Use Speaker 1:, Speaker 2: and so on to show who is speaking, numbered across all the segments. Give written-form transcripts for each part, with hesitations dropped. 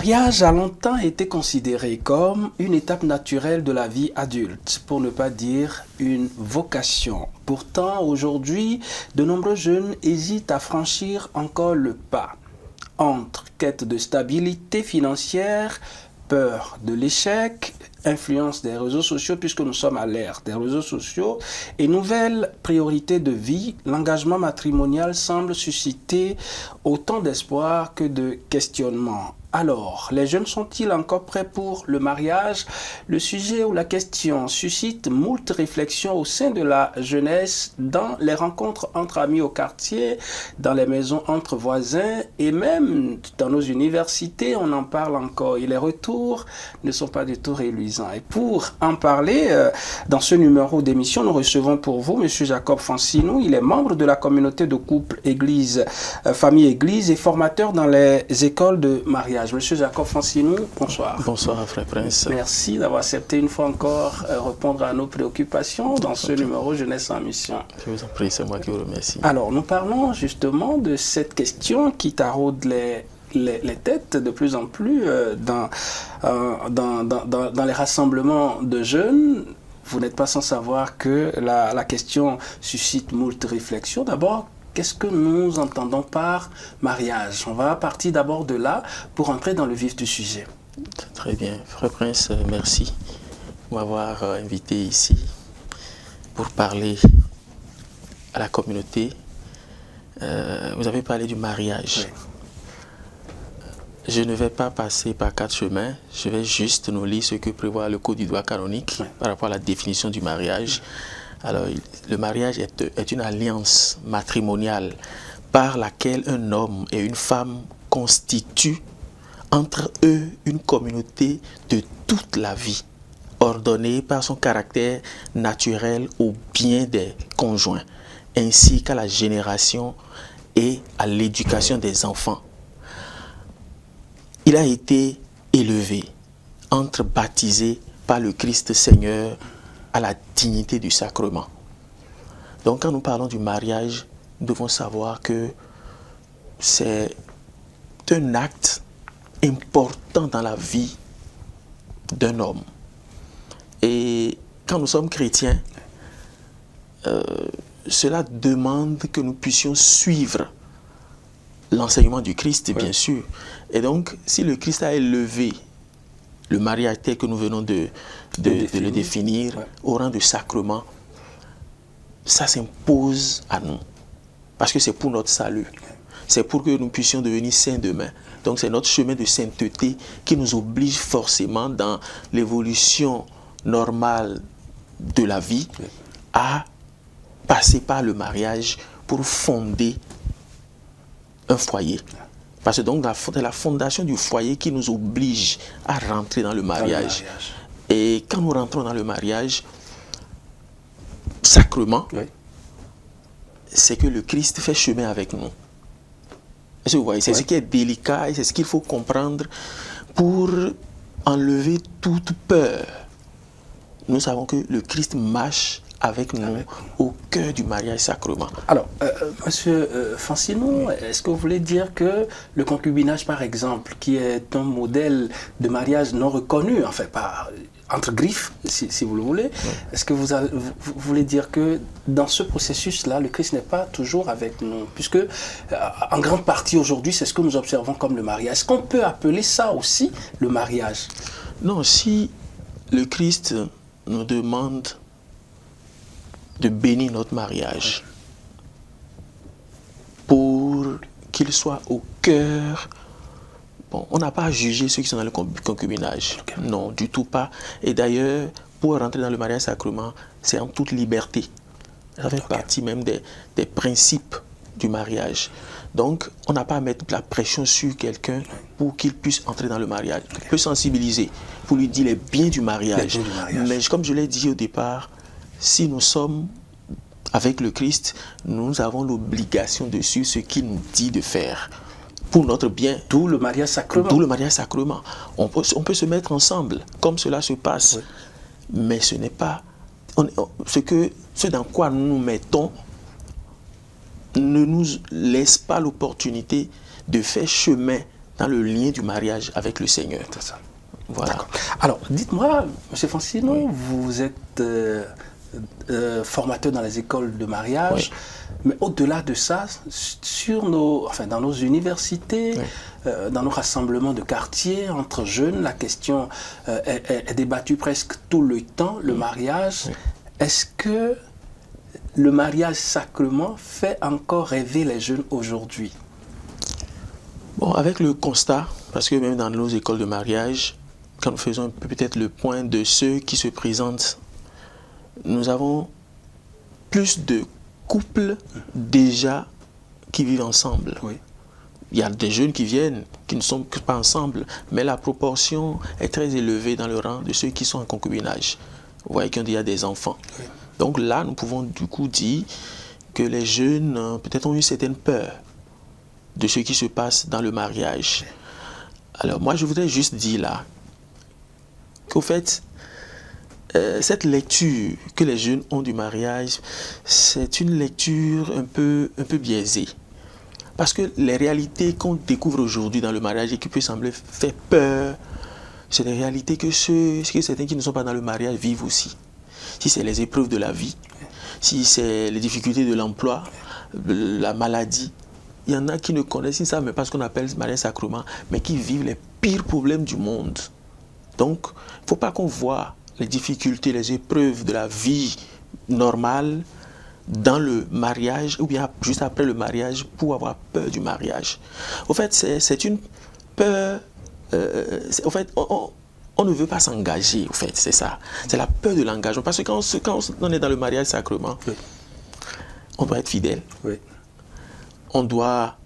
Speaker 1: mariage a longtemps été considéré comme une étape naturelle de la vie adulte, pour ne pas dire une vocation. Pourtant, aujourd'hui, de nombreux jeunes hésitent à franchir encore le pas. Entre quête de stabilité financière, peur de l'échec, influence des réseaux sociaux, puisque nous sommes à l'ère des réseaux sociaux, et nouvelles priorités de vie, l'engagement matrimonial semble susciter autant d'espoir que de questionnements. Alors, les jeunes sont-ils encore prêts pour le mariage? Le sujet ou la question suscite moult réflexions au sein de la jeunesse, dans les rencontres entre amis au quartier, dans les maisons entre voisins et même dans nos universités, on en parle encore. Et les retours ne sont pas du tout réluisants. Et pour en parler, dans ce numéro d'émission, nous recevons pour vous M. Jacob Fancinou. Il est membre de la communauté de couple Église, Famille Église et formateur dans les écoles de mariage. Monsieur Jacob Fancinou, bonsoir.
Speaker 2: Bonsoir, frère Prince.
Speaker 1: Merci d'avoir accepté une fois encore répondre à nos préoccupations dans ce numéro Jeunesse en Mission.
Speaker 2: Je vous en prie, c'est moi qui vous remercie.
Speaker 1: Alors, nous parlons justement de cette question qui taraude les têtes de plus en plus dans les rassemblements de jeunes. Vous n'êtes pas sans savoir que la question suscite moult réflexions. D'abord, qu'est-ce que nous entendons par mariage? On va partir d'abord de là pour entrer dans le vif du sujet.
Speaker 2: Très bien. Frère Prince, merci de m'avoir invité ici pour parler à la communauté. Vous avez parlé du mariage.
Speaker 1: Oui.
Speaker 2: Je ne vais pas passer par 4 chemins. Je vais juste nous lire ce que prévoit le Code du droit canonique par rapport à la définition du mariage. Alors, le mariage est une alliance matrimoniale par laquelle un homme et une femme constituent entre eux une communauté de toute la vie, ordonnée par son caractère naturel au bien des conjoints, ainsi qu'à la génération et à l'éducation des enfants. Il a été élevé, entre-baptisé par le Christ Seigneur à la dignité du sacrement. Donc quand nous parlons du mariage, nous devons savoir que c'est un acte important dans la vie d'un homme. Et quand nous sommes chrétiens, cela demande que nous puissions suivre l'enseignement du Christ, bien sûr. Et donc, si le Christ a élevé le mariage tel que nous venons de le définir au rang de sacrement, ça s'impose à nous. Parce que c'est pour notre salut. C'est pour que nous puissions devenir saints demain. Donc c'est notre chemin de sainteté qui nous oblige forcément dans l'évolution normale de la vie à passer par le mariage pour fonder un foyer. Parce que donc c'est la fondation du foyer qui nous oblige à rentrer dans le mariage. Et quand nous rentrons dans le mariage, sacrement, c'est que le Christ fait chemin avec nous. Est-ce que vous voyez? C'est ce qui est délicat et c'est ce qu'il faut comprendre pour enlever toute peur. Nous savons que le Christ marche avec nous au cœur du mariage sacrement.
Speaker 1: Alors, Monsieur Fancinou, est-ce que vous voulez dire que le concubinage, par exemple, qui est un modèle de mariage non reconnu, en fait, par, entre griffes, si vous le voulez, est-ce que vous voulez dire que dans ce processus-là, le Christ n'est pas toujours avec nous? Puisque, en grande partie aujourd'hui, c'est ce que nous observons comme le mariage. Est-ce qu'on peut appeler ça aussi le mariage?
Speaker 2: Non, si le Christ nous demande de bénir notre mariage pour qu'il soit au cœur. Bon, on n'a pas à juger ceux qui sont dans le concubinage. Non, du tout pas. Et d'ailleurs, pour rentrer dans le mariage sacrement, c'est en toute liberté. Ça fait partie même des principes du mariage. Donc, on n'a pas à mettre la pression sur quelqu'un pour qu'il puisse entrer dans le mariage. On peut sensibiliser pour lui dire les biens du mariage. Mais comme je l'ai dit au départ, si nous sommes avec le Christ, nous avons l'obligation de suivre ce qu'il nous dit de faire pour notre bien.
Speaker 1: D'où le mariage sacrement.
Speaker 2: D'où le mariage sacrement. On peut se mettre ensemble, comme cela se passe. Mais ce n'est pas... ce dans quoi nous nous mettons ne nous laisse pas l'opportunité de faire chemin dans le lien du mariage avec le Seigneur.
Speaker 1: C'est ça.
Speaker 2: Voilà.
Speaker 1: Alors, dites-moi, M. Francino, vous êtes formateur dans les écoles de mariage, mais au-delà de ça, dans nos universités, dans nos rassemblements de quartier, entre jeunes, la question est débattue presque tout le temps, le mariage. Est-ce que le mariage sacrement fait encore rêver les jeunes aujourd'hui?
Speaker 2: Bon, avec le constat, parce que même dans nos écoles de mariage, quand nous faisons peut-être le point de ceux qui se présentent, nous avons plus de couples déjà qui vivent ensemble.
Speaker 1: Oui.
Speaker 2: Il y a des jeunes qui viennent, qui ne sont pas ensemble, mais la proportion est très élevée dans le rang de ceux qui sont en concubinage. Vous voyez qu'il y a des enfants.
Speaker 1: Oui.
Speaker 2: Donc là, nous pouvons du coup dire que les jeunes peut-être ont une certaine peur de ce qui se passe dans le mariage. Alors moi, je voudrais juste dire là, qu'au fait, cette lecture que les jeunes ont du mariage, c'est une lecture un peu biaisée. Parce que les réalités qu'on découvre aujourd'hui dans le mariage et qui peut sembler faire peur, c'est des réalités que certains qui ne sont pas dans le mariage vivent aussi. Si c'est les épreuves de la vie, si c'est les difficultés de l'emploi, la maladie, il y en a qui ne connaissent, ils ne savent même pas ce qu'on appelle mariage sacrement, mais qui vivent les pires problèmes du monde. Donc, il ne faut pas qu'on voit les difficultés, les épreuves de la vie normale dans le mariage ou bien juste après le mariage pour avoir peur du mariage. Au fait, c'est une peur. Au fait, on ne veut pas s'engager, au fait, c'est ça. C'est la peur de l'engagement. Parce que quand on est dans le mariage sacrement, on doit être fidèle.
Speaker 1: Oui.
Speaker 2: On doit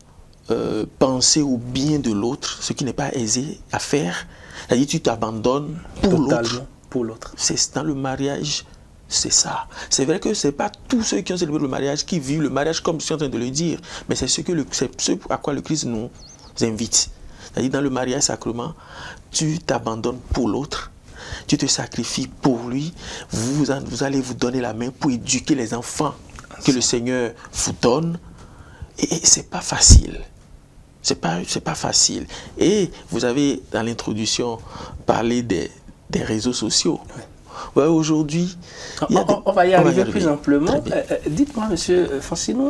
Speaker 2: penser au bien de l'autre, ce qui n'est pas aisé à faire. C'est-à-dire tu t'abandonnes pour l'autre. C'est dans le mariage, c'est ça. C'est vrai que ce n'est pas tous ceux qui ont célébré le mariage qui vivent le mariage comme je suis en train de le dire, mais c'est ce à quoi le Christ nous invite. C'est-à-dire dans le mariage sacrement, tu t'abandonnes pour l'autre, tu te sacrifies pour lui, vous allez vous donner la main pour éduquer les enfants que le Seigneur vous donne. Et c'est pas facile. C'est pas facile. Et vous avez, dans l'introduction, parlé des réseaux sociaux. Ouais, aujourd'hui...
Speaker 1: On va y arriver plus amplement. Dites-moi, M. Francino,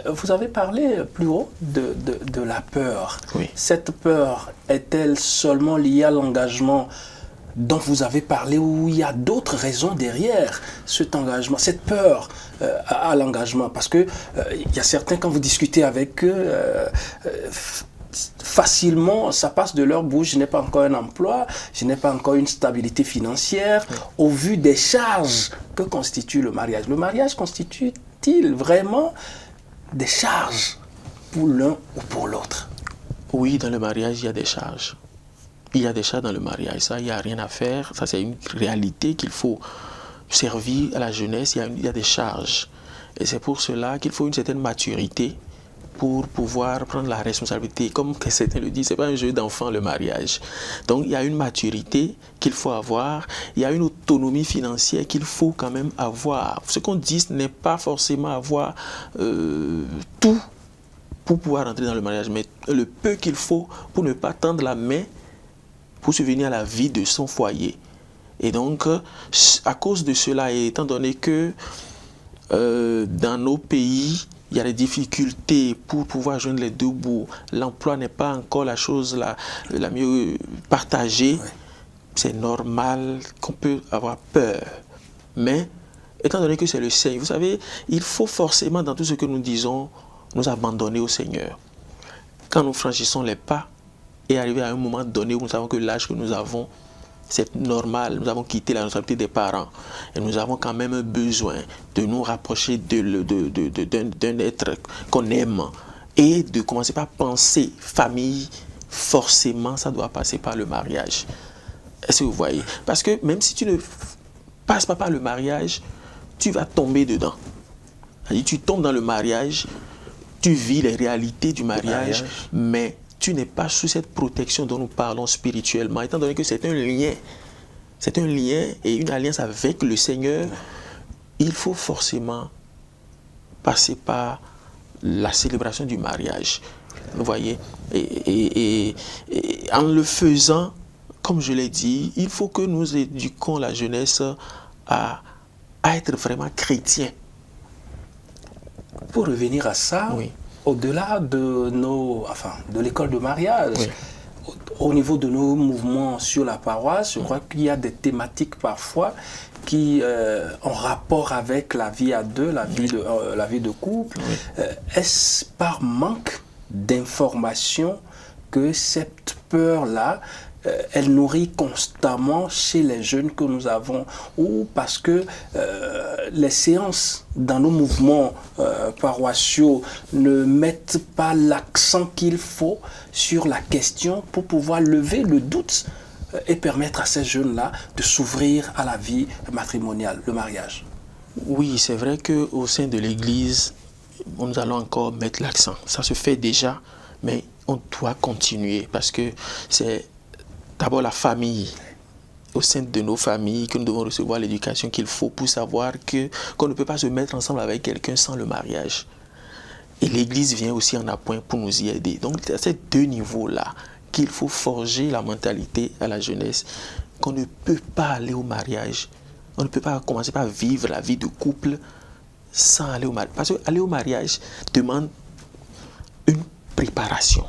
Speaker 1: vous avez parlé plus haut de la peur.
Speaker 2: Oui.
Speaker 1: Cette peur est-elle seulement liée à l'engagement dont vous avez parlé ou il y a d'autres raisons derrière cet engagement, cette peur à l'engagement? Parce que il y a certains, quand vous discutez avec eux, facilement, ça passe de leur bouche: je n'ai pas encore un emploi, je n'ai pas encore une stabilité financière, au vu des charges que constitue le mariage. Le mariage constitue-t-il vraiment des charges pour l'un ou pour l'autre?
Speaker 2: Oui, dans le mariage, il y a des charges. Il y a des charges dans le mariage, ça, il n'y a rien à faire. Ça, c'est une réalité qu'il faut servir à la jeunesse. Il y a des charges. Et c'est pour cela qu'il faut une certaine maturité pour pouvoir prendre la responsabilité. Comme certains le disent, ce n'est pas un jeu d'enfant, le mariage. Donc, il y a une maturité qu'il faut avoir. Il y a une autonomie financière qu'il faut quand même avoir. Ce qu'on dit, ce n'est pas forcément avoir tout pour pouvoir entrer dans le mariage, mais le peu qu'il faut pour ne pas tendre la main pour subvenir à la vie de son foyer. Et donc, à cause de cela, et étant donné que dans nos pays, il y a des difficultés pour pouvoir joindre les deux bouts, l'emploi n'est pas encore la chose la mieux partagée, c'est normal qu'on peut avoir peur. Mais, étant donné que c'est le Seigneur, vous savez, il faut forcément, dans tout ce que nous disons, nous abandonner au Seigneur. Quand nous franchissons les pas, et arriver à un moment donné où nous savons que l'âge que nous avons, c'est normal, nous avons quitté la responsabilité des parents. Et nous avons quand même besoin de nous rapprocher d'un être qu'on aime. Et de commencer par penser famille, forcément, ça doit passer par le mariage. Est-ce que vous voyez? Parce que même si tu ne passes pas par le mariage, tu vas tomber dedans. C'est-à-dire, tu tombes dans le mariage, tu vis les réalités du mariage. Mais tu n'es pas sous cette protection dont nous parlons spirituellement, étant donné que c'est un lien. C'est un lien et une alliance avec le Seigneur. Il faut forcément passer par la célébration du mariage. Vous voyez, et en le faisant, comme je l'ai dit, il faut que nous éduquions la jeunesse à être vraiment chrétien.
Speaker 1: Pour revenir à ça,
Speaker 2: Oui.
Speaker 1: au-delà de de l'école de mariage,
Speaker 2: Oui.
Speaker 1: au niveau de nos mouvements sur la paroisse, je crois qu'il y a des thématiques parfois qui ont rapport avec la vie à deux, la vie de couple.
Speaker 2: Oui.
Speaker 1: Est-ce par manque d'information que cette peur-là, elle nourrit constamment chez les jeunes que nous avons, ou parce que les séances dans nos mouvements paroissiaux ne mettent pas l'accent qu'il faut sur la question pour pouvoir lever le doute et permettre à ces jeunes-là de s'ouvrir à la vie matrimoniale, le mariage?
Speaker 2: Oui, c'est vrai qu'au sein de l'Église, nous allons encore mettre l'accent. Ça se fait déjà, mais on doit continuer parce que c'est d'abord la famille, au sein de nos familles, que nous devons recevoir l'éducation qu'il faut pour savoir qu'on ne peut pas se mettre ensemble avec quelqu'un sans le mariage. Et l'Église vient aussi en appoint pour nous y aider. Donc, c'est à ces deux niveaux-là qu'il faut forger la mentalité à la jeunesse, qu'on ne peut pas aller au mariage. On ne peut pas commencer par vivre la vie de couple sans aller au mariage. Parce qu'aller au mariage demande une préparation.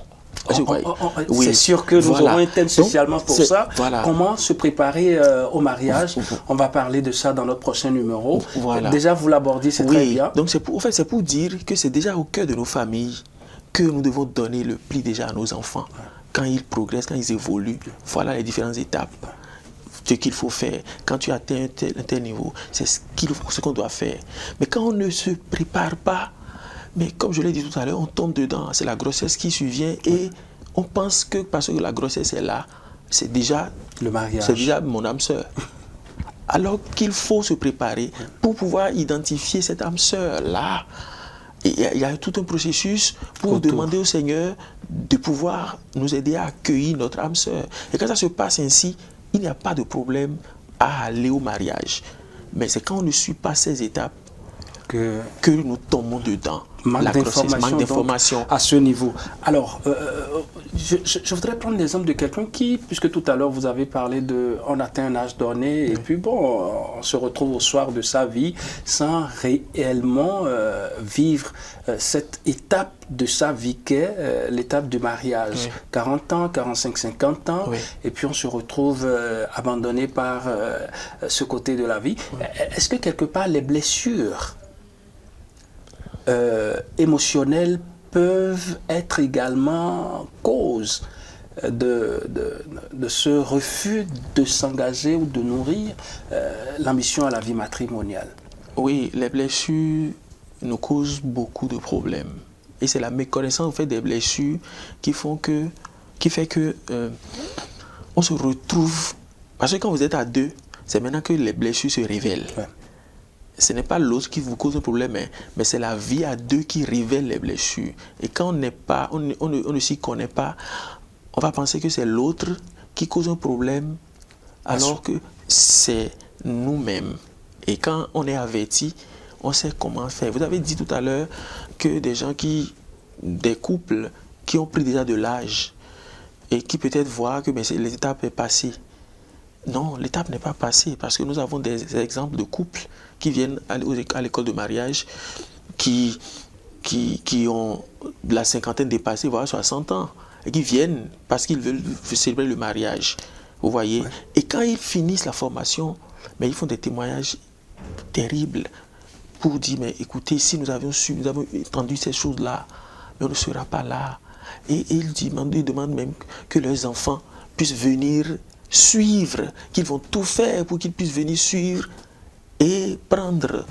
Speaker 1: Oui, c'est sûr que nous aurons un thème spécialement pour ça. Voilà. Comment se préparer au mariage? On va parler de ça dans notre prochain numéro. Voilà. Déjà, vous l'abordez, c'est très bien.
Speaker 2: Donc, c'est pour dire que c'est déjà au cœur de nos familles que nous devons donner le pli déjà à nos enfants. Quand ils progressent, quand ils évoluent, voilà les différentes étapes. Ce qu'il faut faire. Quand tu atteins un tel niveau, c'est ce qu'on doit faire. Mais quand on ne se prépare pas, mais comme je l'ai dit tout à l'heure, on tombe dedans. C'est la grossesse qui survient et on pense que parce que la grossesse est là, c'est déjà
Speaker 1: le mariage.
Speaker 2: C'est déjà mon âme sœur. Alors qu'il faut se préparer pour pouvoir identifier cette âme sœur-là. Il y a tout un processus pour demander au Seigneur de pouvoir nous aider à accueillir notre âme sœur. Et quand ça se passe ainsi, il n'y a pas de problème à aller au mariage. Mais c'est quand on ne suit pas ces étapes que nous tombons dedans.
Speaker 1: Manque d'information à ce niveau. Alors, je voudrais prendre l'exemple de quelqu'un qui, puisque tout à l'heure vous avez parlé de, on atteint un âge donné, et puis bon, on se retrouve au soir de sa vie sans réellement vivre cette étape de sa vie qu'est l'étape du mariage. 40 ans, 45, 50 ans, et puis on se retrouve abandonné par ce côté de la vie. Est-ce que quelque part les blessures émotionnelles peuvent être également cause de ce refus de s'engager ou de nourrir l'ambition à la vie matrimoniale?
Speaker 2: Oui, les blessures nous causent beaucoup de problèmes. Et c'est la méconnaissance en fait, des blessures qui fait que on se retrouve. Parce que quand vous êtes à deux, c'est maintenant que les blessures se révèlent. Ce n'est pas l'autre qui vous cause un problème, mais c'est la vie à deux qui révèle les blessures. Et quand on ne s'y connaît pas, on va penser que c'est l'autre qui cause un problème, alors que c'est nous-mêmes. Et quand on est averti, on sait comment faire. Vous avez dit tout à l'heure que des couples qui ont pris déjà de l'âge et qui peut-être voient que l'étape est passée. Non, l'étape n'est pas passée parce que nous avons des exemples de couples qui viennent à l'école de mariage qui ont la cinquantaine dépassée, voire 60 ans, et qui viennent parce qu'ils veulent célébrer le mariage. Vous voyez? Et quand ils finissent la formation, mais ils font des témoignages terribles pour dire, mais écoutez, si nous avons entendu ces choses-là, mais on ne sera pas là. Et ils demandent même que leurs enfants puissent venir suivre, qu'ils vont tout faire pour qu'ils puissent venir suivre et prendre,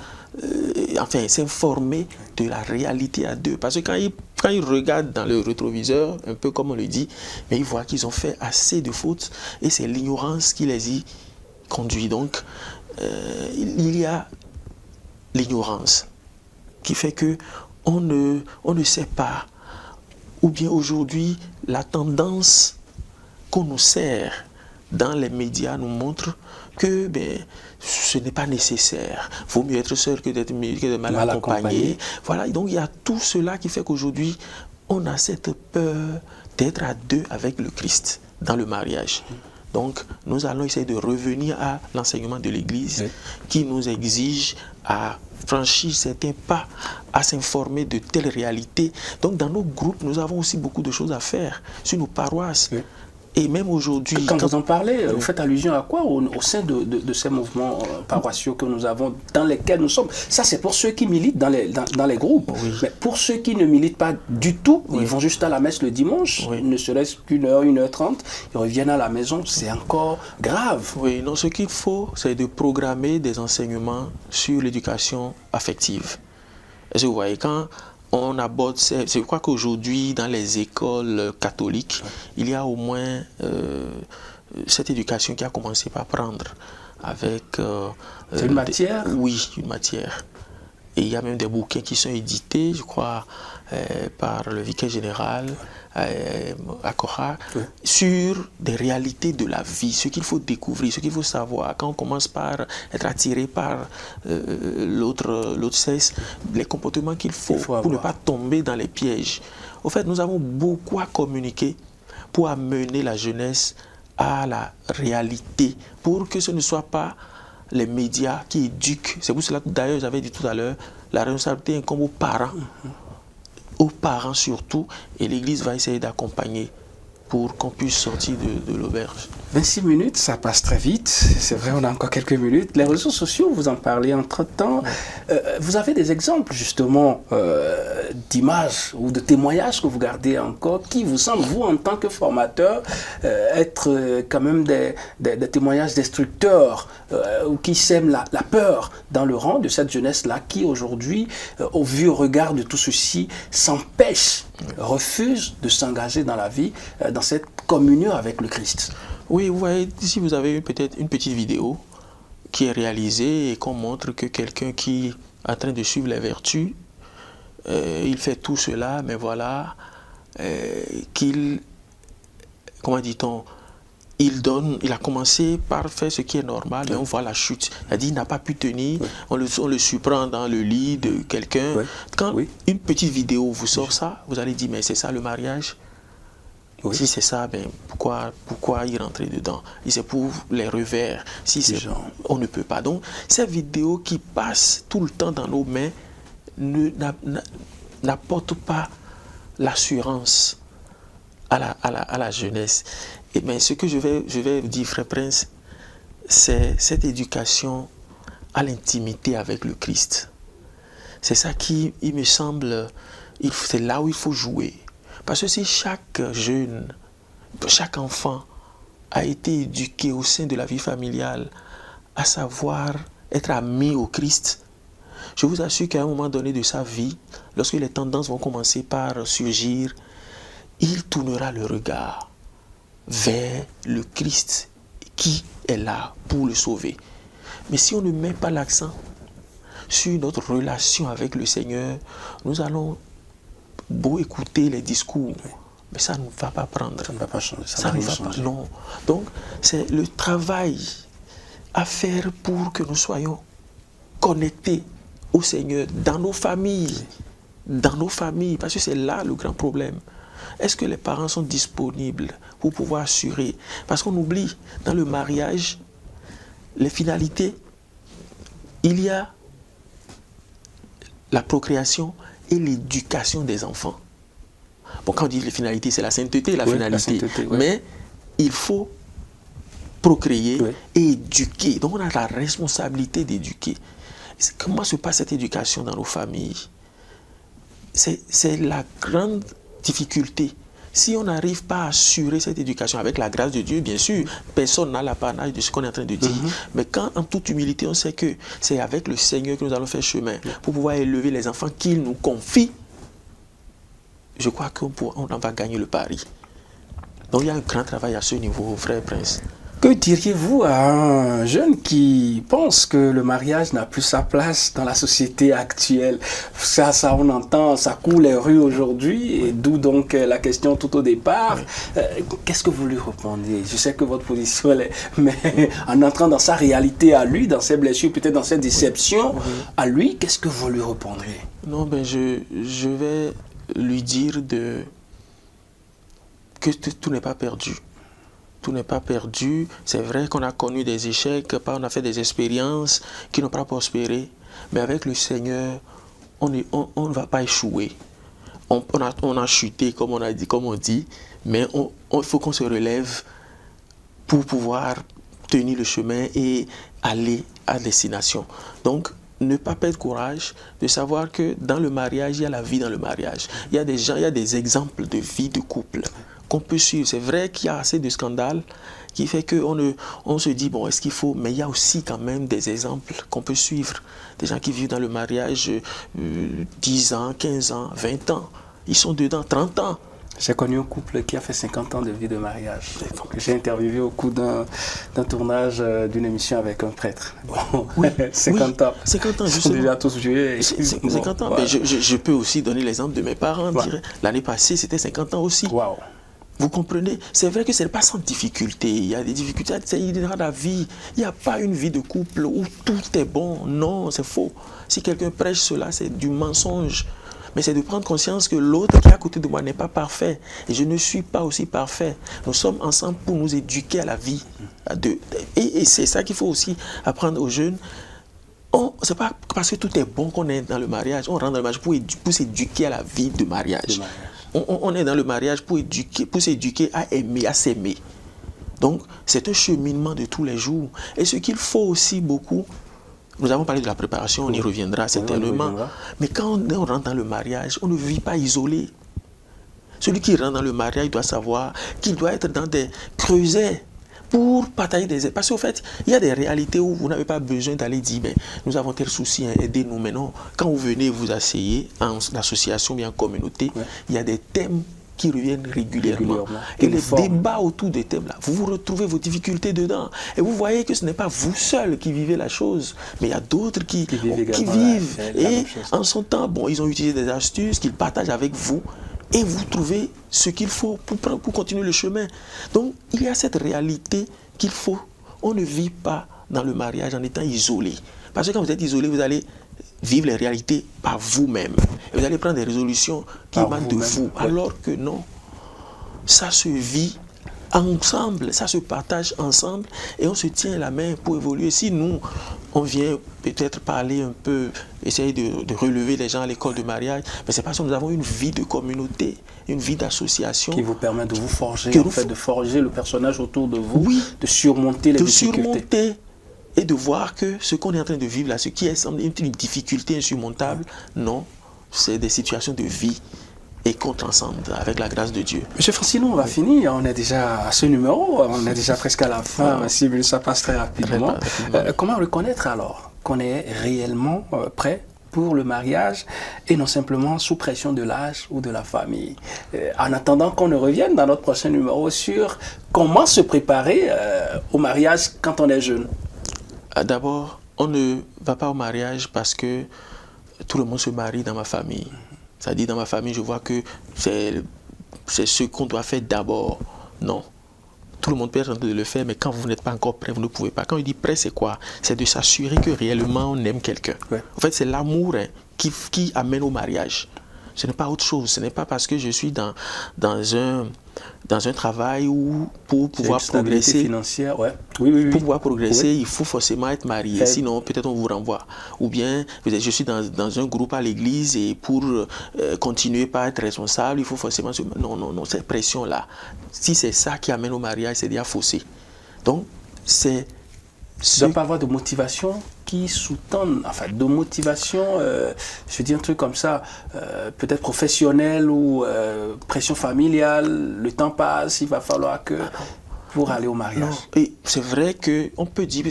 Speaker 2: s'informer de la réalité à deux. Parce que quand ils regardent dans le rétroviseur, un peu comme on le dit, mais ils voient qu'ils ont fait assez de fautes et c'est l'ignorance qui les y conduit. Donc, il y a l'ignorance qui fait que on ne sait pas. Ou bien aujourd'hui, la tendance qu'on nous sert dans les médias nous montre que ce n'est pas nécessaire. Il vaut mieux être seul que d'être mal accompagné. Voilà, donc il y a tout cela qui fait qu'aujourd'hui, on a cette peur d'être à deux avec le Christ dans le mariage. Donc, nous allons essayer de revenir à l'enseignement de l'Église qui nous exige à franchir certains pas, à s'informer de telles réalités. Donc, dans nos groupes, nous avons aussi beaucoup de choses à faire sur nos paroisses. Et même aujourd'hui...
Speaker 1: Quand vous en parlez, vous faites allusion à quoi au sein de ces mouvements paroissiaux que nous avons, dans lesquels nous sommes? Ça, c'est pour ceux qui militent dans les groupes. Mais pour ceux qui ne militent pas du tout, ils vont juste à la messe le dimanche, ne serait-ce qu'une heure, 1h30, ils reviennent à la maison, c'est encore grave.
Speaker 2: Oui, non, ce qu'il faut, c'est de programmer des enseignements sur l'éducation affective. Est-ce que vous voyez, quand on aborde, je crois qu'aujourd'hui, dans les écoles catholiques, il y a au moins cette éducation qui a commencé par prendre avec...
Speaker 1: c'est une matière?
Speaker 2: Oui, une matière. Et il y a même des bouquins qui sont édités, je crois, par le vicaire général à Cora, sur des réalités de la vie, ce qu'il faut découvrir, ce qu'il faut savoir. Quand on commence par être attiré par l'autre sexe, les comportements qu'il faut pour ne pas tomber dans les pièges. Au fait, nous avons beaucoup à communiquer pour amener la jeunesse à la réalité, pour que ce ne soit pas les médias qui éduquent. C'est pour cela que d'ailleurs j'avais dit tout à l'heure, la responsabilité incombe aux parents. Aux parents surtout, et l'Église va essayer d'accompagner pour qu'on puisse sortir de l'auberge.
Speaker 1: 26 minutes, ça passe très vite. C'est vrai, on a encore quelques minutes. Les réseaux sociaux, vous en parlez entre-temps. Vous avez des exemples, justement, d'images ou de témoignages que vous gardez encore, qui vous semblent, vous, en tant que formateur, être quand même des témoignages destructeurs ou qui sèment la peur dans le rang de cette jeunesse-là qui, aujourd'hui, au vu au regard de tout ceci, s'empêche, refuse de s'engager dans la vie, dans cette communion avec le Christ.
Speaker 2: Oui, vous voyez, ici vous avez peut-être une petite vidéo qui est réalisée et qu'on montre que quelqu'un qui est en train de suivre les vertus, il fait tout cela, mais voilà, qu'il, comment dit-on, il a commencé par faire ce qui est normal, mais on voit la chute. C'est-à-dire qu'il n'a pas pu tenir, on le surprend dans le lit de quelqu'un. Quand une petite vidéo vous sort ça, vous allez dire, mais c'est ça le mariage? Si c'est ça, ben pourquoi y rentrer dedans? Et c'est pour les revers. Si on ne peut pas. Donc, ces vidéos qui passent tout le temps dans nos mains n'apportent pas l'assurance à la jeunesse. Et bien, ce que je vais dire, frère Prince, c'est cette éducation à l'intimité avec le Christ. C'est ça qui, il me semble, c'est là où il faut jouer. Parce que si chaque jeune, chaque enfant a été éduqué au sein de la vie familiale à savoir être ami au Christ, je vous assure qu'à un moment donné de sa vie, lorsque les tendances vont commencer par surgir, il tournera le regard vers le Christ qui est là pour le sauver. Mais si on ne met pas l'accent sur notre relation avec le Seigneur, nous allons beau écouter les discours, mais ça ne va pas prendre.
Speaker 1: Ça ne va pas changer.
Speaker 2: Ça ne va pas, non. Donc, c'est le travail à faire pour que nous soyons connectés au Seigneur dans nos familles. Dans nos familles, parce que c'est là le grand problème. Est-ce que les parents sont disponibles pour pouvoir assurer? Parce qu'on oublie, dans le mariage, les finalités, il y a la procréation et l'éducation des enfants. Bon, quand on dit les finalités, c'est la sainteté, finalité.
Speaker 1: La sainteté,
Speaker 2: mais il faut procréer et éduquer. Donc on a la responsabilité d'éduquer. Comment se passe cette éducation dans nos familles? C'est la grande difficulté. Si on n'arrive pas à assurer cette éducation avec la grâce de Dieu, bien sûr, personne n'a l'apanage de ce qu'on est en train de dire. Mais quand, en toute humilité, on sait que c'est avec le Seigneur que nous allons faire chemin pour pouvoir élever les enfants qu'il nous confie, je crois qu'on en va gagner le pari. Donc il y a un grand travail à ce niveau, frère Prince.
Speaker 1: Que diriez-vous à un jeune qui pense que le mariage n'a plus sa place dans la société actuelle? Ça on entend, ça coule les rues aujourd'hui, et d'où donc la question tout au départ. Qu'est-ce que vous lui répondez? Je sais que votre position, mais en entrant dans sa réalité à lui, dans ses blessures, peut-être dans ses déceptions, à lui, qu'est-ce que vous lui répondrez?
Speaker 2: Non, ben je vais lui dire que tout n'est pas perdu. Tout n'est pas perdu. C'est vrai qu'on a connu des échecs, on a fait des expériences qui n'ont pas prospéré. Mais avec le Seigneur, on ne va pas échouer. On a chuté, comme on dit, mais il faut qu'on se relève pour pouvoir tenir le chemin et aller à destination. Donc, ne pas perdre courage de savoir que dans le mariage, il y a la vie dans le mariage. Il y a des gens, il y a des exemples de vie de couple qu'on peut suivre. C'est vrai qu'il y a assez de scandales qui fait qu'on se dit, bon, est-ce qu'il faut... Mais il y a aussi quand même des exemples qu'on peut suivre. Des gens qui vivent dans le mariage 10 ans, 15 ans, 20 ans. Ils sont dedans 30 ans.
Speaker 1: J'ai connu un couple qui a fait 50 ans de vie de mariage. J'ai interviewé au cours d'un tournage d'une émission avec un prêtre. Bon,
Speaker 2: oui,
Speaker 1: 50 ans.
Speaker 2: 50 ans,
Speaker 1: ils sont déjà tous vieux.
Speaker 2: 50 ans. Ouais. Mais je peux aussi donner l'exemple de mes parents. Ouais. L'année passée, c'était 50 ans aussi.
Speaker 1: Wow.
Speaker 2: Vous comprenez? C'est vrai que ce n'est pas sans difficulté. Il y a des difficultés. Dans la vie, il n'y a pas une vie de couple où tout est bon. Non, c'est faux. Si quelqu'un prêche cela, c'est du mensonge. Mais c'est de prendre conscience que l'autre qui est à côté de moi n'est pas parfait. Et je ne suis pas aussi parfait. Nous sommes ensemble pour nous éduquer à la vie. Et c'est ça qu'il faut aussi apprendre aux jeunes. Ce n'est pas parce que tout est bon qu'on est dans le mariage. On rentre dans le mariage pour s'éduquer à la vie de mariage. On est dans le mariage pour s'éduquer à aimer, à s'aimer. Donc, c'est un cheminement de tous les jours. Et ce qu'il faut aussi beaucoup... Nous avons parlé de la préparation, on y reviendra certainement. Mais quand on rentre dans le mariage, on ne vit pas isolé. Celui qui rentre dans le mariage doit savoir qu'il doit être dans des creusets pour partager des... Parce qu'au fait, il y a des réalités où vous n'avez pas besoin d'aller dire ben, nous avons tel souci, hein, aidez-nous. Mais non, quand vous venez vous asseyez en association, bien en communauté, il y a des thèmes qui reviennent régulièrement. Et les débats autour des thèmes-là, vous retrouvez vos difficultés dedans. Et vous voyez que ce n'est pas vous seul qui vivez la chose, mais il y a d'autres qui vivent. Et en son temps, bon, ils ont utilisé des astuces qu'ils partagent avec vous et vous trouvez ce qu'il faut pour continuer le chemin. Donc, il y a cette réalité qu'il faut. On ne vit pas dans le mariage en étant isolé. Parce que quand vous êtes isolé, vous allez vivre les réalités par vous-même. Et vous allez prendre des résolutions qui émanent de vous. Alors que non, ça se vit ensemble, ça se partage ensemble et on se tient la main pour évoluer. Si nous, on vient peut-être parler un peu, essayer de relever les gens à l'école de mariage, mais c'est parce que nous avons une vie de communauté, une vie d'association.
Speaker 1: Qui vous permet de vous forger, de forger le personnage autour de vous, de surmonter les difficultés.
Speaker 2: Et de voir que ce qu'on est en train de vivre là, ce qui semble une difficulté insurmontable, non, c'est des situations de vie et qu'on transcende avec la grâce de Dieu.
Speaker 1: Monsieur Francino, on va finir. On est déjà à ce numéro, on est déjà presque à la fin, si ça passe très rapidement. Comment reconnaître alors qu'on est réellement prêt pour le mariage et non simplement sous pression de l'âge ou de la famille? En attendant qu'on ne revienne dans notre prochain numéro sur comment se préparer au mariage quand on est jeune.
Speaker 2: D'abord, on ne va pas au mariage parce que tout le monde se marie dans ma famille. C'est-à-dire, dans ma famille, je vois que c'est ce qu'on doit faire d'abord. Non. Tout le monde peut être en train de le faire, mais quand vous n'êtes pas encore prêt, vous ne pouvez pas. Quand je dis prêt, c'est quoi? C'est de s'assurer que réellement on aime quelqu'un. En fait, c'est l'amour qui amène au mariage. Ce n'est pas autre chose. Ce n'est pas parce que je suis dans un travail où pour pouvoir progresser,
Speaker 1: financière,
Speaker 2: pour pouvoir progresser, il faut forcément être marié. Sinon, peut-être on vous renvoie. Ou bien, je suis dans un groupe à l'église et pour continuer par être responsable, il faut forcément... Non, cette pression-là, si c'est ça qui amène au mariage, c'est déjà faussé. Donc, c'est...
Speaker 1: Il ne doit pas avoir de motivation qui sous-tend, enfin de motivation, je dis un truc comme ça, peut-être professionnelle ou pression familiale, le temps passe, il va falloir que pour aller au mariage.
Speaker 2: Non. Et c'est vrai qu'on peut dire,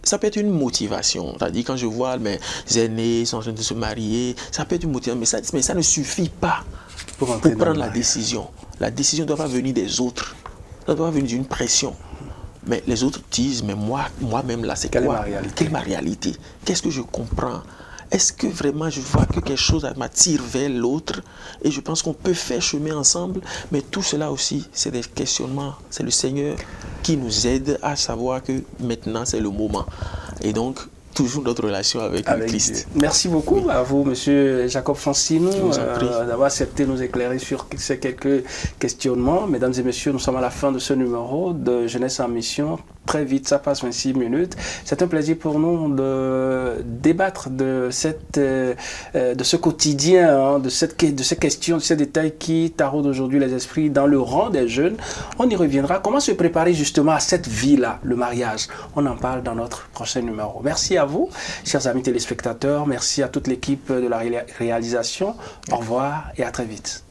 Speaker 2: ça peut être une motivation, c'est-à-dire quand je vois mes aînés sont en train de se marier, ça peut être une motivation, mais ça ne suffit pas pour prendre la décision. La décision ne doit pas venir des autres, ça doit venir d'une pression. Mais les autres disent, mais moi-même là, c'est quoi? Quelle est ma réalité? Qu'est-ce que je comprends? Est-ce que vraiment je vois que quelque chose m'attire vers l'autre? Et je pense qu'on peut faire chemin ensemble. Mais tout cela aussi, c'est des questionnements. C'est le Seigneur qui nous aide à savoir que maintenant, c'est le moment. Et donc, toujours notre relation avec le Christ.
Speaker 1: Dieu. Merci beaucoup à vous, Monsieur Jacob Francino, d'avoir accepté de nous éclairer sur ces quelques questionnements. Mesdames et messieurs, nous sommes à la fin de ce numéro de Jeunesse en Mission. Très vite, ça passe 26 minutes. C'est un plaisir pour nous de débattre de ce quotidien, hein, de ces questions, de ces détails qui taraudent aujourd'hui les esprits dans le rang des jeunes. On y reviendra. Comment se préparer justement à cette vie-là, le mariage? On en parle dans notre prochain numéro. Merci à vous, chers amis téléspectateurs. Merci à toute l'équipe de la réalisation. Au revoir et à très vite.